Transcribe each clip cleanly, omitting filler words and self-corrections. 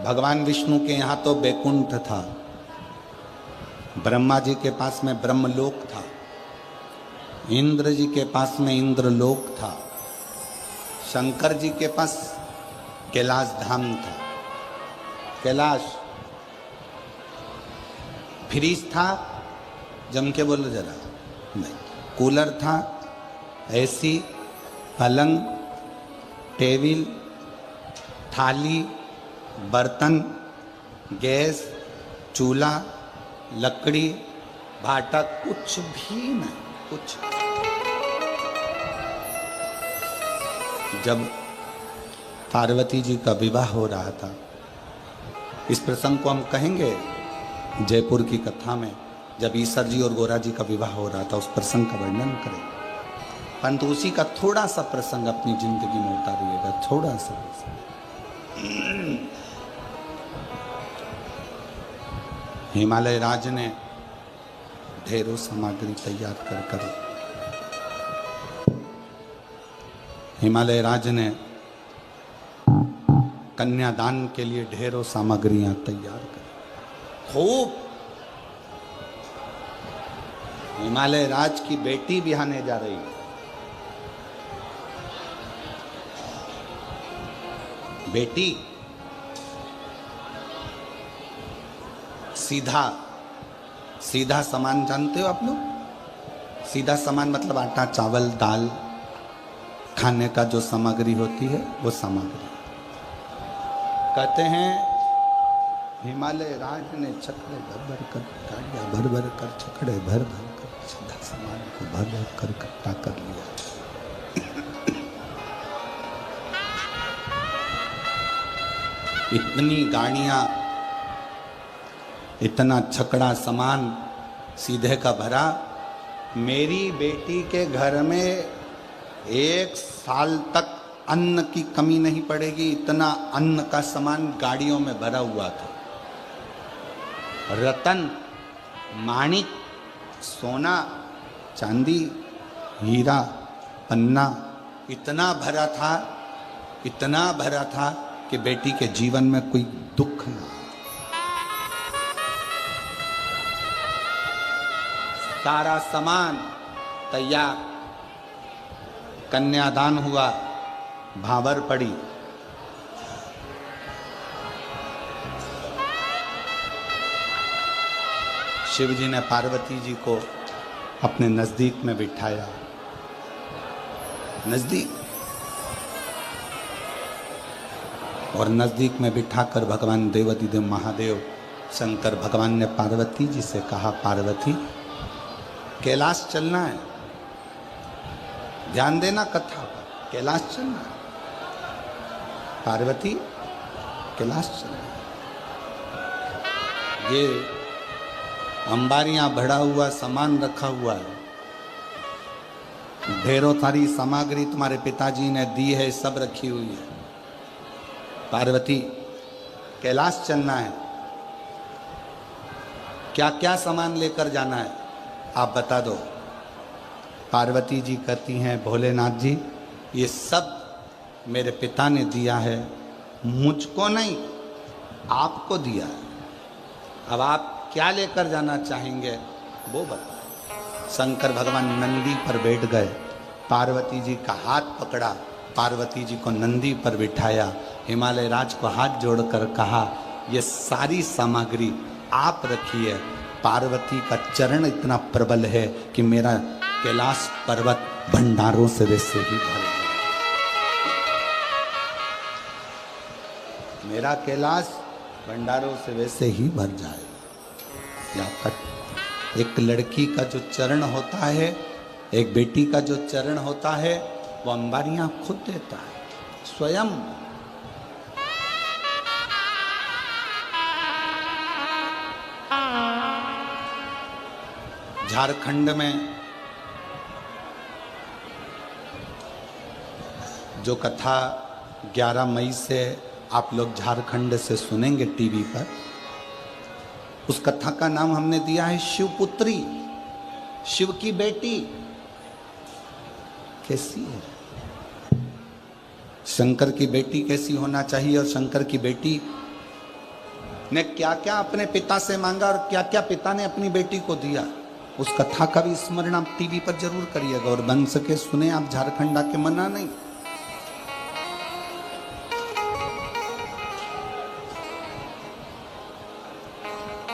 भगवान विष्णु के यहाँ तो बैकुंठ था, ब्रह्मा जी के पास में ब्रह्मलोक था, इंद्र जी के पास में इंद्रलोक था, शंकर जी के पास कैलाश धाम था। कैलाश फ्रीज था, जम के बोलो जरा, नहीं, कूलर था, एसी, पलंग, टेबल, थाली, बर्तन, गैस, चूल्हा, लकड़ी, भाटा, कुछ भी नहीं, कुछ। जब पार्वती जी का विवाह हो रहा था, इस प्रसंग को हम कहेंगे जयपुर की कथा में, जब ईसर जी और गोरा जी का विवाह हो रहा था, उस प्रसंग का वर्णन करेंगे। परंतु उसी का थोड़ा सा प्रसंग अपनी जिंदगी में उतारिएगा, थोड़ा सा प्रसंग। हिमालय राज ने ढेरों सामग्री तैयार कर हिमालय राज ने कन्यादान के लिए ढेरों सामग्रियां तैयार कर खूब। हिमालय राज की बेटी बिहाने जा रही है। बेटी सीधा सीधा सामान जानते हो आप लोग? सीधा सामान मतलब आटा, चावल, दाल, खाने का जो सामग्री होती है वो सामग्री। कहते हैं हिमालय राज ने छकड़े भर भर कर, गाड़ियां भर भर कर, छकड़े भर भर कर सीधा सामान को भर भर कर इकट्ठा कर लिया। इतनी गाड़ियां, इतना छकड़ा सामान सीधे का भरा। मेरी बेटी के घर में 1 साल तक अन्न की कमी नहीं पड़ेगी, इतना अन्न का सामान गाड़ियों में भरा हुआ था। रतन, माणिक, सोना, चांदी, हीरा, पन्ना इतना भरा था, इतना भरा था कि बेटी के जीवन में कोई दुख ना। सारा सामान तैयार, कन्यादान हुआ, भावर पड़ी। शिव जी ने पार्वती जी को अपने नजदीक में बिठाया, नजदीक, और नजदीक में बिठाकर भगवान देवाधिदेव महादेव शंकर भगवान ने पार्वती जी से कहा, पार्वती कैलाश चलना है, ध्यान देना कथा पर, कैलाश चलना है। पार्वती कैलाश चलना है। ये अंबारियां भरा हुआ सामान रखा हुआ है, ढेरों सारी सामग्री तुम्हारे पिताजी ने दी है, सब रखी हुई है। पार्वती कैलाश चलना है, क्या क्या सामान लेकर जाना है आप बता दो। पार्वती जी कहती हैं, भोलेनाथ जी ये सब मेरे पिता ने दिया है, मुझको नहीं आपको दिया है, अब आप क्या लेकर जाना चाहेंगे वो बताएं। शंकर भगवान नंदी पर बैठ गए, पार्वती जी का हाथ पकड़ा, पार्वती जी को नंदी पर बिठाया, हिमालय राज को हाथ जोड़कर कहा, ये सारी सामग्री आप रखिए। पार्वती का चरण इतना प्रबल है कि मेरा कैलाश पर्वत भंडारों से वैसे ही भर गया, मेरा कैलाश भंडारों से वैसे ही भर जाए। एक लड़की का जो चरण होता है, एक बेटी का जो चरण होता है, वो अंबारियां खुद देता है स्वयं। झारखंड में जो कथा 11 मई से आप लोग झारखंड से सुनेंगे टीवी पर, उस कथा का नाम हमने दिया है शिवपुत्री, शिव की बेटी। कैसी है शंकर की बेटी, कैसी होना चाहिए, और शंकर की बेटी ने क्या क्या अपने पिता से मांगा और क्या क्या पिता ने अपनी बेटी को दिया, उस कथा का भी स्मरण आप टीवी पर जरूर करिएगा और बन सके सुने आप, झारखंड आके मना नहीं।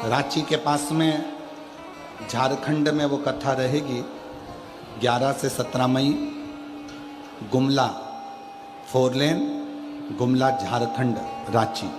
रांची के पास में झारखंड में वो कथा रहेगी 11 से 17 मई, गुमला 4 लेन, गुमला झारखंड, रांची।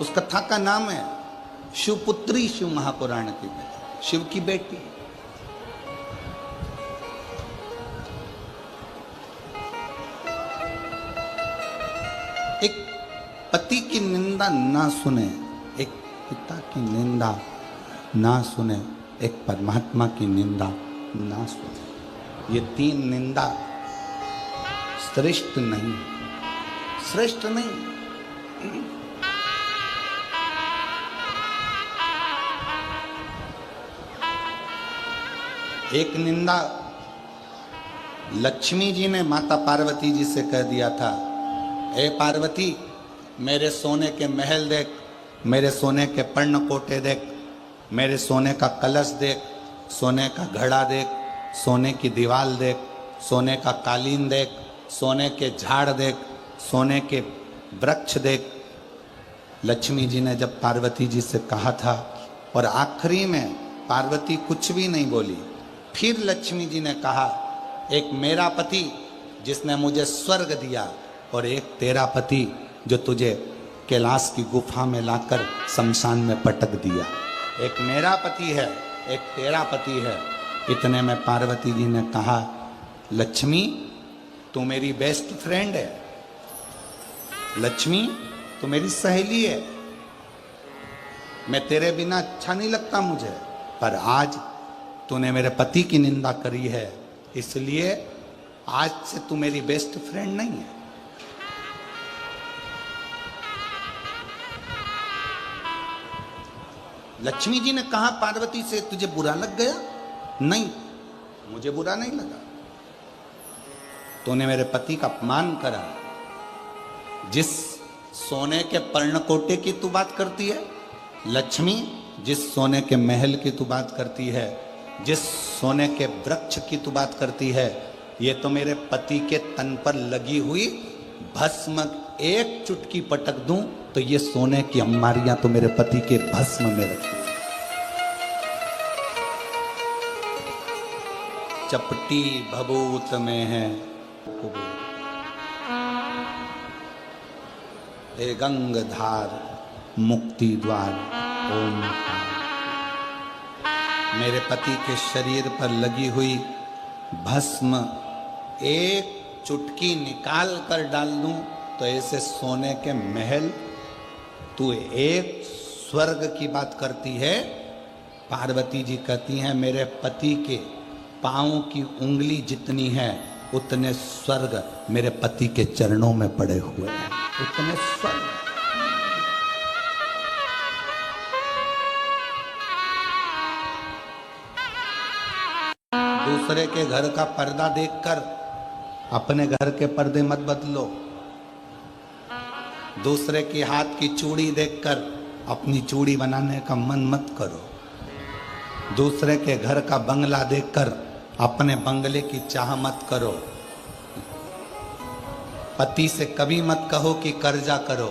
उस कथा का नाम है शिवपुत्री, शिव महापुराण की, शिव की बेटी। एक पति की निंदा ना सुने, एक पिता की निंदा ना सुने, एक परमात्मा की निंदा ना सुने, ये 3 निंदा श्रेष्ठ नहीं, श्रेष्ठ नहीं। एक निंदा लक्ष्मी जी ने माता पार्वती जी से कह दिया था, हे पार्वती मेरे सोने के महल देख, मेरे सोने के पर्णकोटे देख, मेरे सोने का कलश देख, सोने का घड़ा देख, सोने की दीवार देख, सोने का कालीन देख, सोने के झाड़ देख, सोने के वृक्ष देख। लक्ष्मी जी ने जब पार्वती जी से कहा था और आखिरी में पार्वती कुछ भी नहीं बोली, फिर लक्ष्मी जी ने कहा, एक मेरा पति जिसने मुझे स्वर्ग दिया और एक तेरा पति जो तुझे कैलाश की गुफा में लाकर शमशान में पटक दिया। एक मेरा पति है, एक तेरा पति है। इतने में पार्वती जी ने कहा, लक्ष्मी तू मेरी बेस्ट फ्रेंड है, लक्ष्मी तू मेरी सहेली है, मैं तेरे बिना अच्छा नहीं लगता मुझे, पर आज तूने मेरे पति की निंदा करी है, इसलिए आज से तू मेरी बेस्ट फ्रेंड नहीं है। लक्ष्मी जी ने कहा पार्वती से, तुझे बुरा लग गया? नहीं, मुझे बुरा नहीं लगा। तूने मेरे पति का अपमान करा। जिस सोने के पर्णकोटे की तू बात करती है लक्ष्मी, जिस सोने के महल की तू बात करती है, जिस सोने के वृक्ष की तू बात करती है, ये तो मेरे पति के तन पर लगी हुई भस्म, एक चुटकी पटक दूं तो ये सोने की अम्मारियां तो मेरे पति के भस्म में रखी। चपटी भभूत में है हे गंगधार मुक्ति द्वार ओम। मेरे पति के शरीर पर लगी हुई भस्म एक चुटकी निकाल कर डाल दूं तो ऐसे सोने के महल, तू एक स्वर्ग की बात करती है। पार्वती जी कहती हैं मेरे पति के पांव की उंगली जितनी है उतने स्वर्ग मेरे पति के चरणों में पड़े हुए हैं, उतने स्वर्ग। दूसरे के घर का पर्दा देखकर अपने घर के पर्दे मत बदलो। दूसरे के हाथ की चूड़ी देखकर अपनी चूड़ी बनाने का मन मत करो। दूसरे के घर का बंगला देखकर अपने बंगले की चाह मत करो। पति से कभी मत कहो कि कर्जा करो।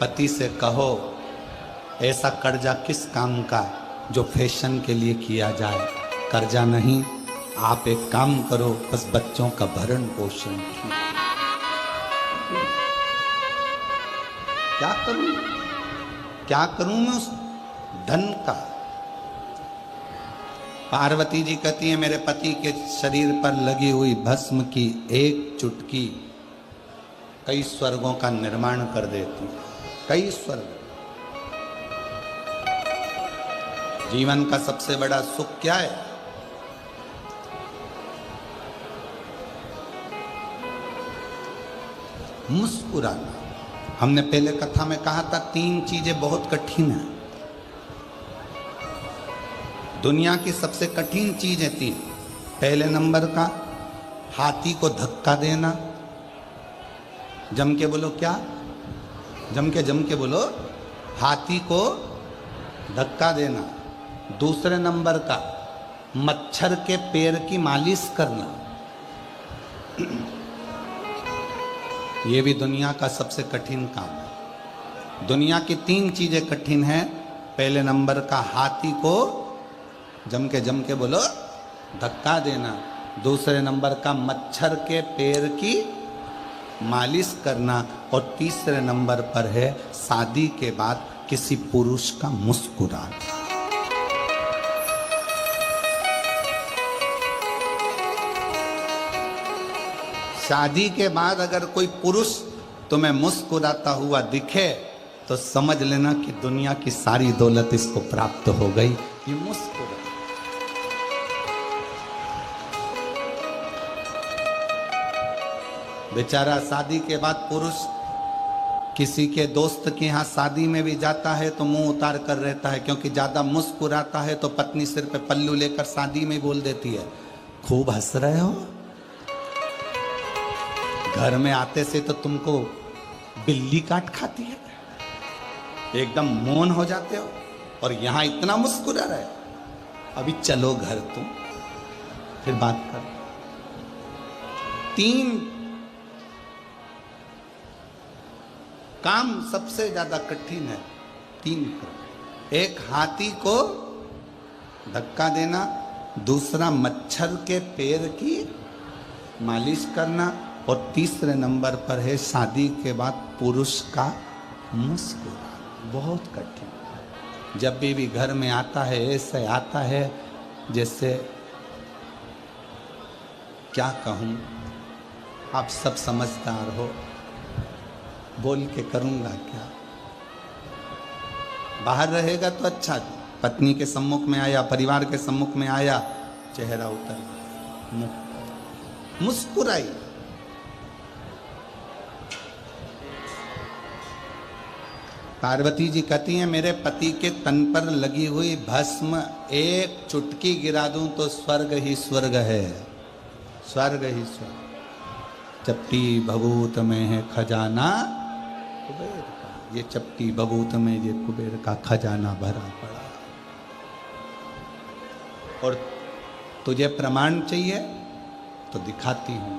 पति से कहो ऐसा कर्जा किस काम का जो फैशन के लिए किया जाए। कर्जा नहीं, आप एक काम करो, बस बच्चों का भरण पोषण। क्या करूं, क्या करूं मैं उस धन का। पार्वती जी कहती है मेरे पति के शरीर पर लगी हुई भस्म की एक चुटकी कई स्वर्गों का निर्माण कर देती, कई स्वर्ग। जीवन का सबसे बड़ा सुख क्या है? मुस्कुराना। हमने पहले कथा में कहा था 3 चीजें बहुत कठिन है। दुनिया की सबसे कठिन चीज है 3। पहले नंबर का हाथी को धक्का देना, जम के बोलो क्या? जम के बोलो, हाथी को धक्का देना। दूसरे नंबर का, मच्छर के पैर की मालिश करना। ये भी दुनिया का सबसे कठिन काम है। दुनिया की 3 चीजें कठिन हैं। पहले नंबर का, हाथी को जम के बोलो धक्का देना। दूसरे नंबर का, मच्छर के पैर की मालिश करना। और तीसरे नंबर पर है शादी के बाद किसी पुरुष का मुस्कुराना। शादी के बाद अगर कोई पुरुष तुम्हें मुस्कुराता हुआ दिखे तो समझ लेना कि दुनिया की सारी दौलत इसको प्राप्त हो गई। ये मुस्कुरा, बेचारा शादी के बाद पुरुष किसी के दोस्त के यहाँ शादी में भी जाता है तो मुंह उतार कर रहता है, क्योंकि ज्यादा मुस्कुराता है तो पत्नी सिर पे पल्लू लेकर शादी में बोल देती है, खूब हंस रहे हो। घर में आते से तो तुमको बिल्ली काट खाती है, एकदम मौन हो जाते हो, और यहां इतना मुस्कुरा रहे। अभी चलो घर, तुम फिर बात कर। 3 काम सबसे ज्यादा कठिन है। 3 एक हाथी को धक्का देना, दूसरा मच्छर के पैर की मालिश करना, और तीसरे नंबर पर है शादी के बाद पुरुष का मुस्कुराना। बहुत कठिन। जब भी घर में आता है ऐसे आता है जैसे, क्या कहूँ, आप सब समझदार हो, बोल के करूँगा क्या। बाहर रहेगा तो अच्छा, पत्नी के सम्मुख में आया, परिवार के सम्मुख में आया, चेहरा उतर, मुस्कुराई। पार्वती जी कहती हैं, मेरे पति के तन पर लगी हुई भस्म एक चुटकी गिरा दूं तो स्वर्ग ही स्वर्ग है, स्वर्ग ही स्वर्ग। चपटी भभूत में है खजाना कुबेर का, ये चपटी भभूत में ये कुबेर का खजाना भरा पड़ा। और तुझे प्रमाण चाहिए तो दिखाती हूं।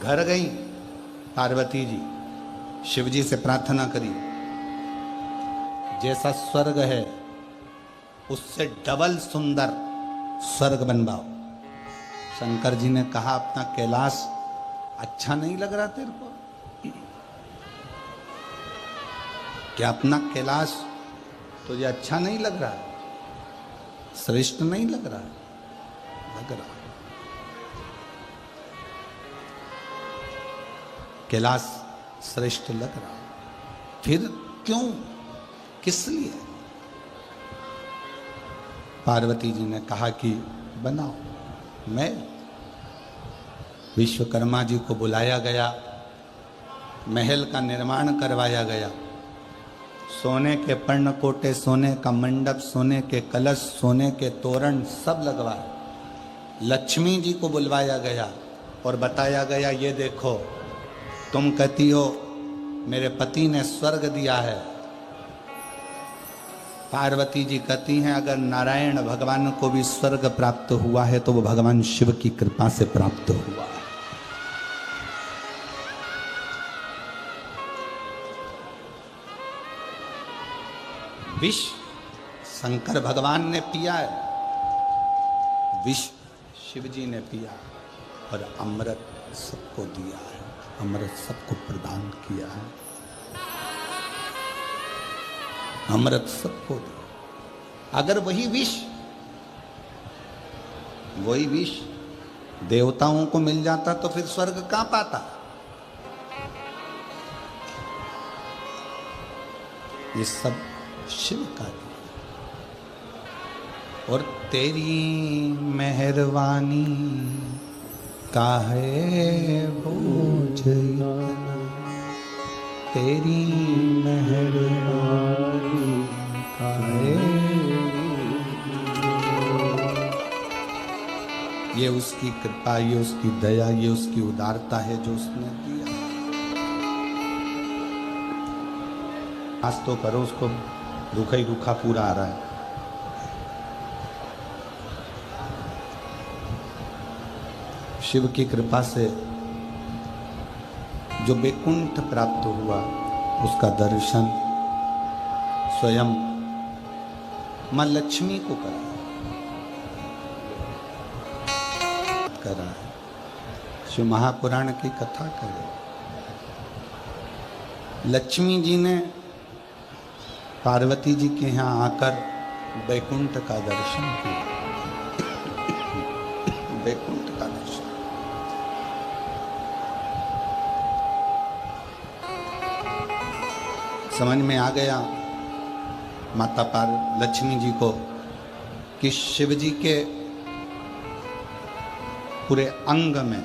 घर गई पार्वती जी, शिव जी से प्रार्थना करी, जैसा स्वर्ग है उससे डबल सुंदर स्वर्ग बनवाओ। शंकर जी ने कहा, अपना कैलाश अच्छा नहीं लग रहा तेरे को? क्या अपना कैलाश तुझे अच्छा नहीं लग रहा? श्रेष्ठ नहीं लग रहा? लग रहा। कैलाश श्रेष्ठ लग रहा, फिर क्यों, किस लिए? पार्वती जी ने कहा कि बनाओ। मैं विश्वकर्मा जी को बुलाया गया, महल का निर्माण करवाया गया, सोने के पर्णकोटे, सोने का मंडप, सोने के कलश, सोने के तोरण सब लगवाए। लक्ष्मी जी को बुलवाया गया और बताया गया, ये देखो, तुम कहती हो मेरे पति ने स्वर्ग दिया है। पार्वती जी कहती हैं, अगर नारायण भगवान को भी स्वर्ग प्राप्त हुआ है तो वो भगवान शिव की कृपा से प्राप्त हुआ है। विष शंकर भगवान ने पिया है, विष शिव जी ने पिया, और अमृत सबको दिया है, अमृत सबको प्रदान किया है, अमृत सबको दिया। अगर वही विष देवताओं को मिल जाता तो फिर स्वर्ग कहां पाता? ये सब शिव का दिया। और तेरी मेहरबानी काहे बोझ इतना, तेरी मेहरबानी काहे। ये उसकी कृपा, ये उसकी दया, ये उसकी उदारता है जो उसने दिया। आज तो करो, उसको रूखा ही रूखा पूरा आ रहा है। शिव की कृपा से जो वैकुंठ प्राप्त हुआ, उसका दर्शन स्वयं मां लक्ष्मी को करा है। शिव महापुराण की कथा करें। लक्ष्मी जी ने पार्वती जी के यहाँ आकर वैकुंठ का दर्शन किया। वैकुंठ का दर्शन समझ में आ गया माता लक्ष्मी जी को कि शिव जी के पूरे अंग में,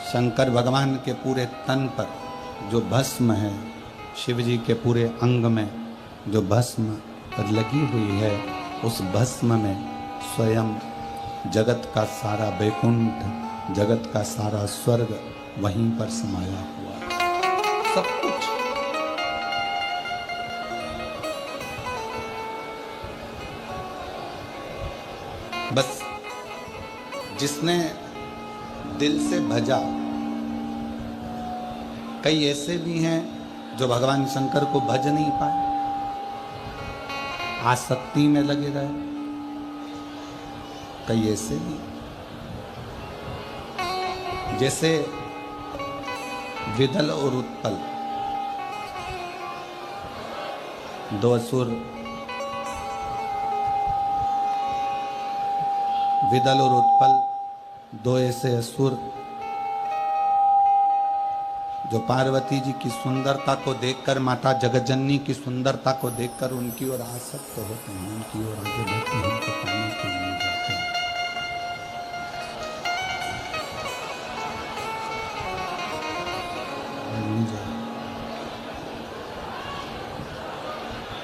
शंकर भगवान के पूरे तन पर जो भस्म है, शिव जी के पूरे अंग में जो भस्म पर लगी हुई है, उस भस्म में स्वयं जगत का सारा वैकुंठ, जगत का सारा स्वर्ग वहीं पर समाया हुआ है। सब कुछ बस जिसने दिल से भजा। कई ऐसे भी हैं जो भगवान शंकर को भज नहीं पाए, आसक्ति में लगे रहे। कई ऐसे भी, जैसे विदल और उत्पल, दो असुर, विदल और उत्पल दो ऐसे असुर जो पार्वती जी की सुंदरता को देखकर, माता जगज्जननी की सुंदरता को देखकर उनकी ओर आसक्त होते हैं, उनकी ओर आगे बढ़ते हैं, उनको पाने के लिए जाते हैं।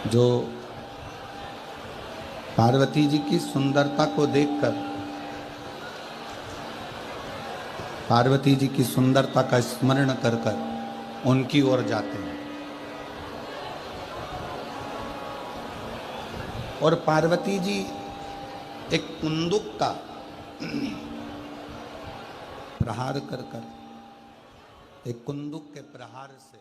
जो पार्वती जी की सुंदरता को देखकर, पार्वती जी की सुंदरता का स्मरण कर कर उनकी ओर जाते हैं। और पार्वती जी एक कुंदुक का प्रहार कर कर, एक कुंदुक के प्रहार से